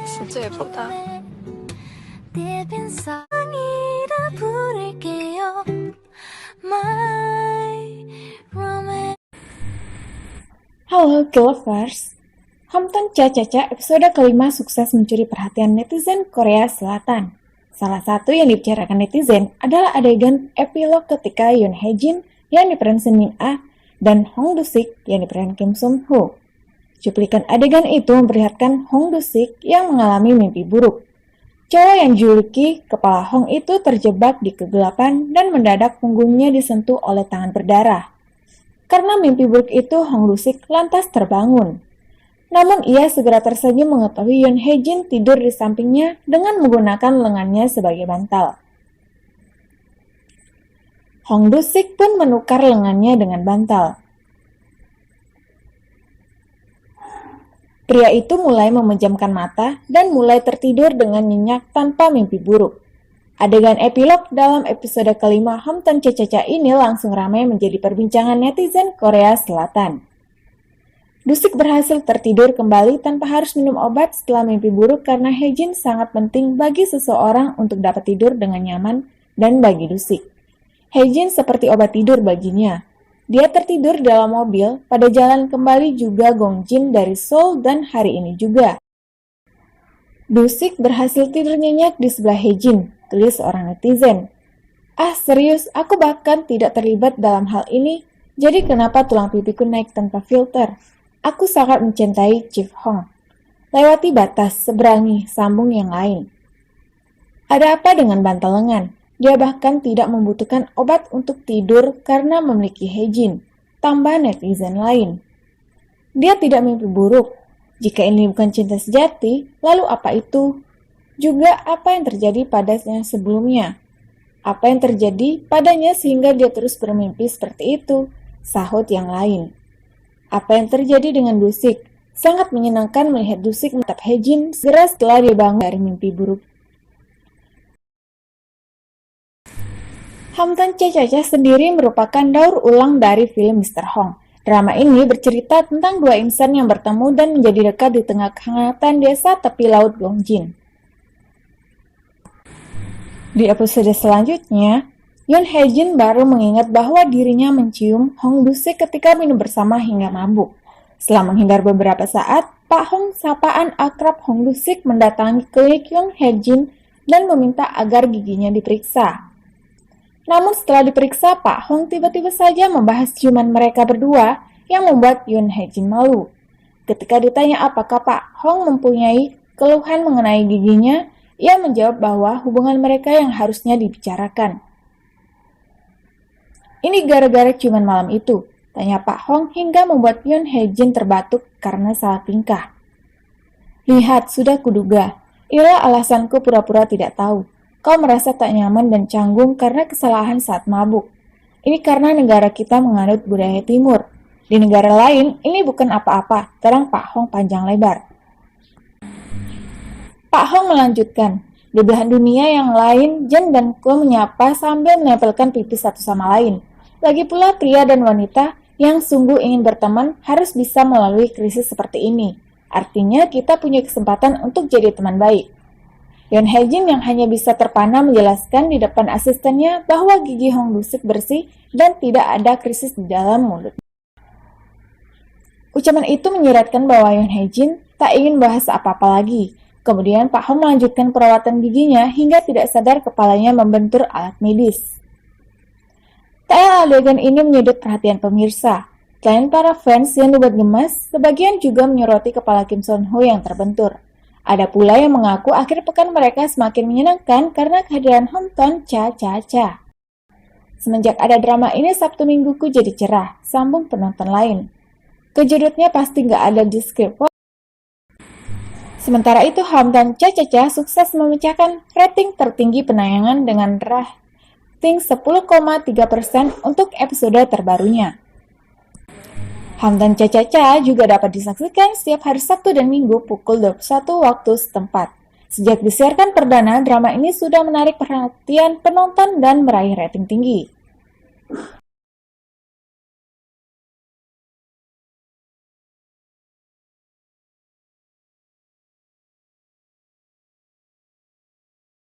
진짜 예쁘다. Halo K-lovers, Hometown Cha-Cha-Cha episode kelima sukses mencuri perhatian netizen Korea Selatan. Salah satu yang dibicarakan netizen adalah adegan epilog ketika Yoon Hae-jin yang diperan Shin Min-ah dan Hong Do-sik yang diperan Kim Sun-ho. Cuplikan adegan itu memperlihatkan Hong Do-sik yang mengalami mimpi buruk. Cowok yang dijuluki kepala Hong itu terjebak di kegelapan dan mendadak punggungnya disentuh oleh tangan berdarah. Karena mimpi buruk itu, Hong Do-sik lantas terbangun. Namun ia segera tersenyum mengetahui Yoon Hae-jin tidur di sampingnya dengan menggunakan lengannya sebagai bantal. Hong Do-sik pun menukar lengannya dengan bantal. Pria itu mulai memejamkan mata dan mulai tertidur dengan nyenyak tanpa mimpi buruk. Adegan epilog dalam episode kelima Hometown Cha-Cha-Cha ini langsung ramai menjadi perbincangan netizen Korea Selatan. Do-sik berhasil tertidur kembali tanpa harus minum obat setelah mimpi buruk karena Hae-jin sangat penting bagi seseorang untuk dapat tidur dengan nyaman dan bagi Do-sik. Hae-jin seperti obat tidur baginya. Dia tertidur dalam mobil pada jalan kembali juga Gongjin dari Seoul dan hari ini juga. Do-sik berhasil tidur nyenyak di sebelah Hae-jin, tulis orang netizen. Ah serius, aku bahkan tidak terlibat dalam hal ini, jadi kenapa tulang pipiku naik tanpa filter? Aku sangat mencintai Chief Hong. Lewati batas, seberangi, sambung yang lain. Ada apa dengan bantal lengan? Dia bahkan tidak membutuhkan obat untuk tidur karena memiliki Hae-jin, tambah netizen lain. Dia tidak mimpi buruk. Jika ini bukan cinta sejati, lalu apa itu? Juga apa yang terjadi padanya sebelumnya? Apa yang terjadi padanya sehingga dia terus bermimpi seperti itu? Sahut yang lain. Apa yang terjadi dengan Do-sik? Sangat menyenangkan melihat Do-sik menatap Hae-jin segera setelah dia bangun dari mimpi buruk. Hometown Cha-Cha-Cha sendiri merupakan daur ulang dari film Mr. Hong. Drama ini bercerita tentang dua insan yang bertemu dan menjadi dekat di tengah kehangatan desa tepi laut Gongjin. Di episode selanjutnya, Yoon Hae-jin baru mengingat bahwa dirinya mencium Hong Do-sik ketika minum bersama hingga mabuk. Setelah menghindar beberapa saat, Pak Hong, sapaan akrab Hong Do-sik, mendatangi klinik Yoon Hae-jin dan meminta agar giginya diperiksa. Namun setelah diperiksa, Pak Hong tiba-tiba saja membahas ciuman mereka berdua yang membuat Yoon Hae-jin malu. Ketika ditanya apakah Pak Hong mempunyai keluhan mengenai giginya, ia menjawab bahwa hubungan mereka yang harusnya dibicarakan. Ini gara-gara ciuman malam itu, tanya Pak Hong hingga membuat Yoon Hae-jin terbatuk karena salah tingkah. Lihat, sudah kuduga. Inilah alasanku pura-pura tidak tahu. Kau merasa tak nyaman dan canggung karena kesalahan saat mabuk. Ini karena negara kita menganut budaya timur. Di negara lain, ini bukan apa-apa, terang Pak Hong panjang lebar. Pak Hong melanjutkan, di belahan dunia yang lain, Jen dan Ko menyapa sambil menempelkan pipi satu sama lain. Lagi pula pria dan wanita yang sungguh ingin berteman harus bisa melalui krisis seperti ini. Artinya kita punya kesempatan untuk jadi teman baik. Yoon Hae-jin yang hanya bisa terpana menjelaskan di depan asistennya bahwa gigi Hong Do-sik bersih dan tidak ada krisis di dalam mulut. Ucapan itu menyiratkan bahwa Yoon Hae-jin tak ingin bahas apa-apa lagi. Kemudian Pak Hong melanjutkan perawatan giginya hingga tidak sadar kepalanya membentur alat medis. Adegan ini menyedot perhatian pemirsa. Selain para fans yang dibuat gemas, sebagian juga menyoroti kepala Kim Sun-ho yang terbentur. Ada pula yang mengaku akhir pekan mereka semakin menyenangkan karena kehadiran Hometown Cha-Cha-Cha. Semenjak ada drama ini, Sabtu mingguku jadi cerah, sambung penonton lain. Kejutnya pasti nggak ada di skrip. Sementara itu, Hometown Cha-Cha-Cha sukses memecahkan rating tertinggi penayangan dengan rating 10,3% untuk episode terbarunya. Hometown Cha-Cha-Cha juga dapat disaksikan setiap hari Sabtu dan Minggu pukul 21 waktu setempat. Sejak disiarkan perdana, drama ini sudah menarik perhatian penonton dan meraih rating tinggi.